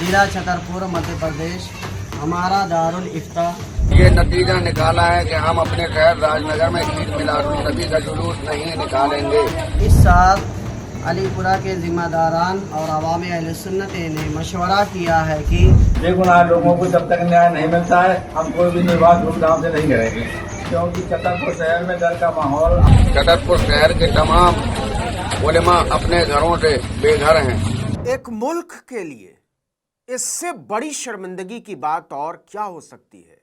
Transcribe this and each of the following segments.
जिला छतरपुर मध्य प्रदेश हमारा दारुल इफ्ता। ये नतीजा निकाला है कि हम अपने शहर राजनगर में ईद मिलादुन नबी का जुलूस नहीं निकालेंगे। इस साल अलीपुरा के जिम्मेदारान और अवामी अहले सुन्नत ने मशवरा किया है कि देखो ना, लोगों को जब तक न्याय नहीं मिलता है हम कोई भी निर्वाह धूमधाम से नहीं करेंगे, क्योंकि छतरपुर शहर में डर का माहौल। छतरपुर शहर के तमाम उलेमा अपने घरों से बेघर हैं। एक मुल्क के लिए इससे बड़ी शर्मिंदगी की बात और क्या हो सकती है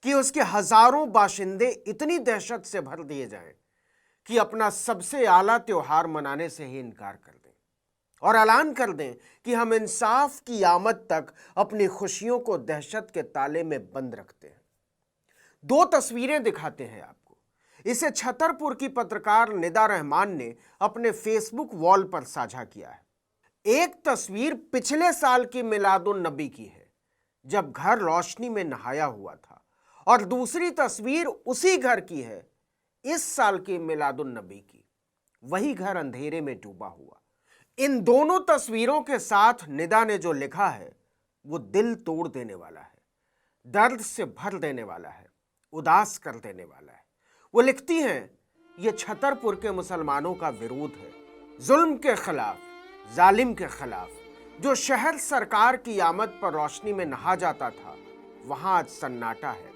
कि उसके हजारों बाशिंदे इतनी दहशत से भर दिए जाएं कि अपना सबसे आला त्योहार मनाने से ही इनकार कर दें और ऐलान कर दें कि हम इंसाफ की आमद तक अपनी खुशियों को दहशत के ताले में बंद रखते हैं। दो तस्वीरें दिखाते हैं आपको। इसे छतरपुर की पत्रकार निदा रहमान ने अपने फेसबुक वॉल पर साझा किया है। एक तस्वीर पिछले साल की मिलादुन नबी की है, जब घर रोशनी में नहाया हुआ था, और दूसरी तस्वीर उसी घर की है, इस साल की मिलादुन नबी की। वही घर अंधेरे में डूबा हुआ। इन दोनों तस्वीरों के साथ निदा ने जो लिखा है वो दिल तोड़ देने वाला है, दर्द से भर देने वाला है, उदास कर देने वाला है। वो लिखती हैं, ये छतरपुर के मुसलमानों का विरोध है, जुल्म के खिलाफ, जालिम के खिलाफ। जो शहर सरकार की आमद पर रोशनी में नहा जाता था, वहां आज सन्नाटा है।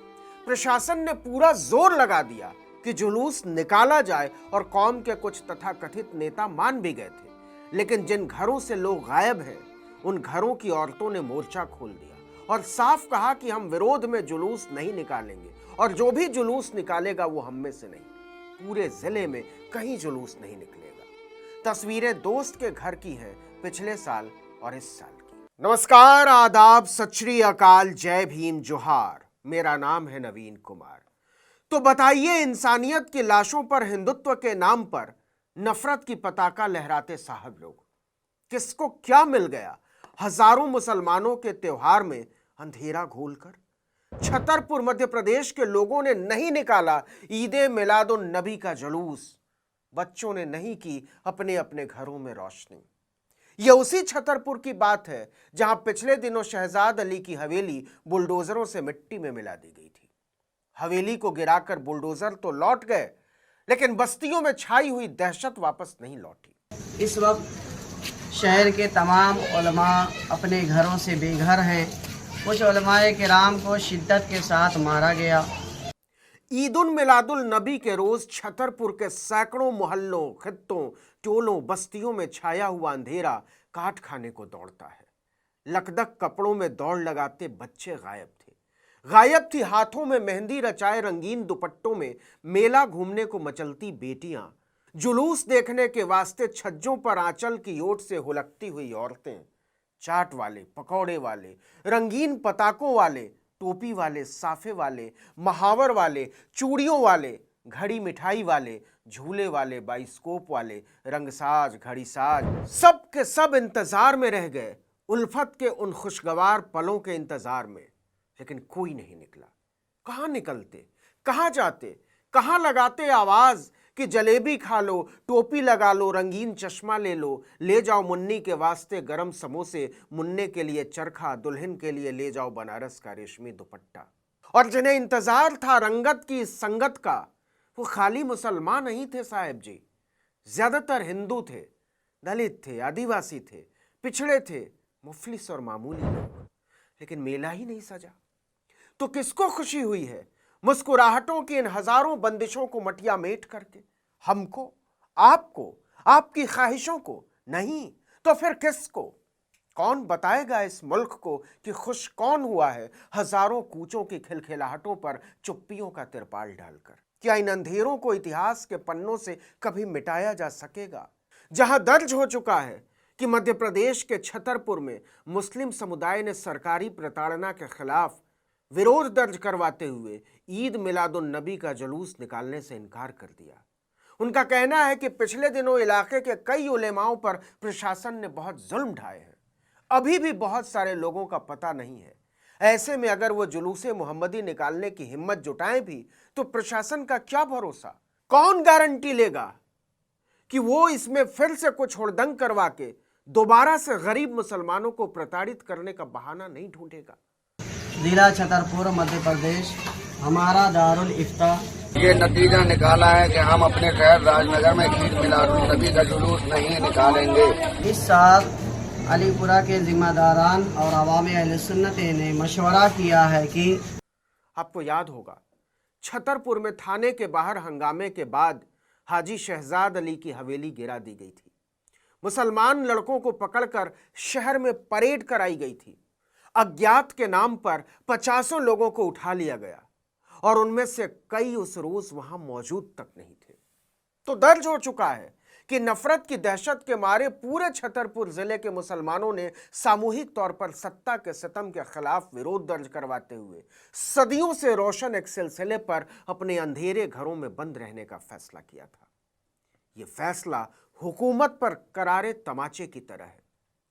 प्रशासन ने पूरा जोर लगा दिया कि जुलूस निकाला जाए और कौम के कुछ तथाकथित नेता मान भी गए थे, लेकिन जिन घरों से लोग गायब हैं, उन घरों की औरतों ने मोर्चा खोल दिया और साफ कहा कि हम विरोध में जुलूस नहीं निकालेंगे, और जो भी जुलूस निकालेगा वो हम में से नहीं, पूरे जिले में कहीं जुलूस नहीं निकलेगा। तस्वीरें दोस्त के घर की हैं, पिछले साल और इस साल की। नमस्कार, आदाब, सत श्री अकाल, जय भीम, जोहार। मेरा नाम है नवीन कुमार। तो बताइए, इंसानियत की लाशों पर हिंदुत्व के नाम पर नफरत की पताका लहराते साहब लोग, किसको क्या मिल गया हजारों मुसलमानों के त्योहार में अंधेरा घोलकर? छतरपुर मध्य प्रदेश के लोगों ने नहीं निकाला ईदे मिलादुन नबी का जुलूस, बच्चों ने नहीं की अपने अपने घरों में रोशनी। यह उसी छतरपुर की बात है जहां पिछले दिनों शहजाद अली की हवेली बुलडोजरों से मिट्टी में मिला दी गई थी। हवेली को गिराकर बुलडोजर तो लौट गए, लेकिन बस्तियों में छाई हुई दहशत वापस नहीं लौटी। इस वक्त शहर के तमाम उलमा अपने घरों से बेघर हैं। कुछ उलमाए किराम को शिद्दत के साथ मारा गया। ईदुल मिलादुल नबी के रोज छतरपुर के सैकड़ों मोहल्लों, खित्तों, टोलों, बस्तियों में छाया हुआ अंधेरा काट खाने को दौड़ता है। लकदक कपड़ों में दौड़ लगाते बच्चे गायब थी हाथों में मेहंदी रचाए रंगीन दुपट्टों में मेला घूमने को मचलती बेटियां, जुलूस देखने के वास्ते छज्जों पर आंचल की ओट से हुलकती हुई औरतें, चाट वाले, पकौड़े वाले, रंगीन पताकों वाले, टोपी वाले, साफे वाले, महावर वाले, चूड़ियों वाले, घड़ी मिठाई वाले, झूले वाले, बाइस्कोप वाले, रंगसाज, घड़ीसाज, सब के सब इंतजार में रह गए, उल्फत के उन खुशगवार पलों के इंतजार में। लेकिन कोई नहीं निकला। कहां निकलते, कहां जाते, कहां लगाते आवाज कि जलेबी खा लो, टोपी लगा लो, रंगीन चश्मा ले लो, ले जाओ मुन्नी के वास्ते गरम समोसे, मुन्ने के लिए चरखा, दुल्हन के लिए ले जाओ बनारस का रेशमी दुपट्टा। और जिन्हें इंतजार था रंगत की संगत का, वो खाली मुसलमान नहीं थे साहब जी, ज्यादातर हिंदू थे, दलित थे, आदिवासी थे, पिछड़े थे, मुफलिस और मामूली लोग। लेकिन मेला ही नहीं सजा। तो किसको खुशी हुई है मुस्कुराहटों की इन हजारों बंदिशों को मटिया मेट करके? हमको, आपको, आपकी ख्वाहिशों को? नहीं तो फिर किसको? कौन बताएगा इस मुल्क को कि खुश कौन हुआ है हजारों कूचों की खिलखिलाहटों पर चुप्पियों का तिरपाल डालकर? क्या इन अंधेरों को इतिहास के पन्नों से कभी मिटाया जा सकेगा? जहां दर्ज हो चुका है कि मध्य प्रदेश के छतरपुर में मुस्लिम समुदाय ने सरकारी प्रताड़ना के खिलाफ विरोध दर्ज करवाते हुए ईद मिलादुन नबी का जुलूस निकालने से इनकार कर दिया। उनका कहना है कि पिछले दिनों इलाके के कई उलेमाओं पर प्रशासन ने बहुत जुल्म ढाए हैं, अभी भी बहुत सारे लोगों का पता नहीं है। ऐसे में अगर वो जुलूसे मोहम्मदी निकालने की हिम्मत जुटाएं भी तो प्रशासन का क्या भरोसा? कौन गारंटी लेगा कि वो इसमें फिर से कुछ हुड़दंग करवा के दोबारा से गरीब मुसलमानों को प्रताड़ित करने का बहाना नहीं ढूंढेगा। जिला छतरपुर मध्य प्रदेश, हमारा दारुल इफ्ता। ये नतीजा निकाला है कि हम अपने खैर राजनगर में ईद मिलादुन नबी का जुलूस नहीं निकालेंगे। इस साल अलीपुरा के जिम्मेदारान और अवामी अहले सुन्नत ने मशवरा किया है कि आपको याद होगा छतरपुर में थाने के बाहर हंगामे के बाद हाजी शहजाद अली की हवेली गिरा दी गई थी। मुसलमान लड़कों को पकड़कर शहर में परेड कराई गई थी। अज्ञात के नाम पर 50 लोगों को उठा लिया गया और उनमें से कई उस रोज वहां मौजूद तक नहीं थे। तो दर्ज हो चुका है कि नफरत की दहशत के मारे पूरे छतरपुर जिले के मुसलमानों ने सामूहिक तौर पर सत्ता के सितम के खिलाफ विरोध दर्ज करवाते हुए सदियों से रोशन एक सिलसिले पर अपने अंधेरे घरों में बंद रहने का फैसला किया था। यह फैसला हुकूमत पर करारे तमाचे की तरह है,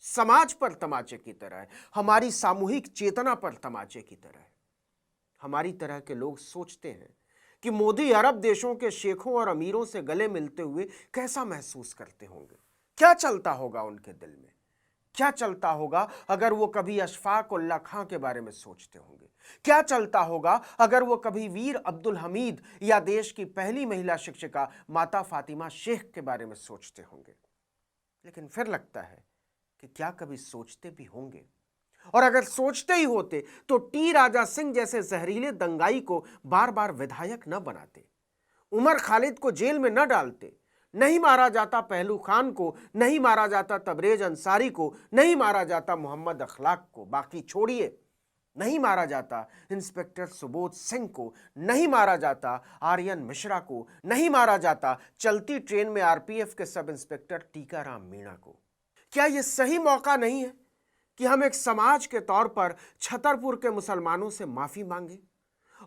समाज पर तमाचे की तरह है, हमारी सामूहिक चेतना पर तमाचे की तरह है। हमारी तरह के लोग सोचते हैं कि मोदी अरब देशों के शेखों और अमीरों से गले मिलते हुए कैसा महसूस करते होंगे, क्या चलता होगा उनके दिल में, क्या चलता होगा अगर वो कभी अशफाक उल्लाह खां के बारे में सोचते होंगे, क्या चलता होगा अगर वो कभी वीर अब्दुल हमीद या देश की पहली महिला शिक्षिका माता फातिमा शेख के बारे में सोचते होंगे। लेकिन फिर लगता है कि क्या कभी सोचते भी होंगे, और अगर सोचते ही होते तो टी राजा सिंह जैसे जहरीले दंगाई को बार बार विधायक न बनाते, उमर खालिद को जेल में न डालते, नहीं मारा जाता पहलू खान को, नहीं मारा जाता तबरेज अंसारी को, नहीं मारा जाता मोहम्मद अखलाक को, बाकी छोड़िए, नहीं मारा जाता इंस्पेक्टर सुबोध सिंह को, नहीं मारा जाता आर्यन मिश्रा को, नहीं मारा जाता चलती ट्रेन में आरपीएफ के सब इंस्पेक्टर टीकाराम मीणा को। क्या यह सही मौका नहीं है कि हम एक समाज के तौर पर छतरपुर के मुसलमानों से माफी मांगे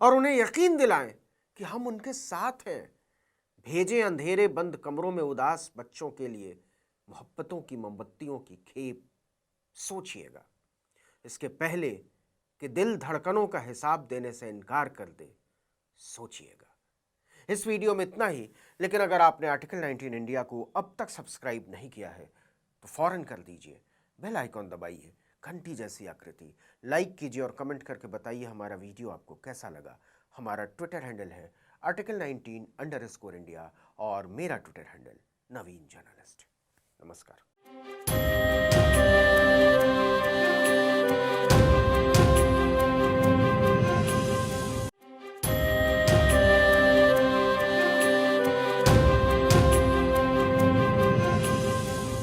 और उन्हें यकीन दिलाएं कि हम उनके साथ हैं? भेजें अंधेरे बंद कमरों में उदास बच्चों के लिए मोहब्बतों की मोमबत्तियों की खेप। सोचिएगा इसके पहले कि दिल धड़कनों का हिसाब देने से इनकार कर दे। सोचिएगा। इस वीडियो में इतना ही, लेकिन अगर आपने आर्टिकल 19 इंडिया को अब तक सब्सक्राइब नहीं किया है तो फौरन कर दीजिए, बेल आइकॉन दबाइए, घंटी जैसी आकृति, लाइक कीजिए और कमेंट करके बताइए हमारा वीडियो आपको कैसा लगा। हमारा ट्विटर हैंडल है आर्टिकल 19_इंडिया और मेरा ट्विटर हैंडल नवीन जर्नलिस्ट। नमस्कार।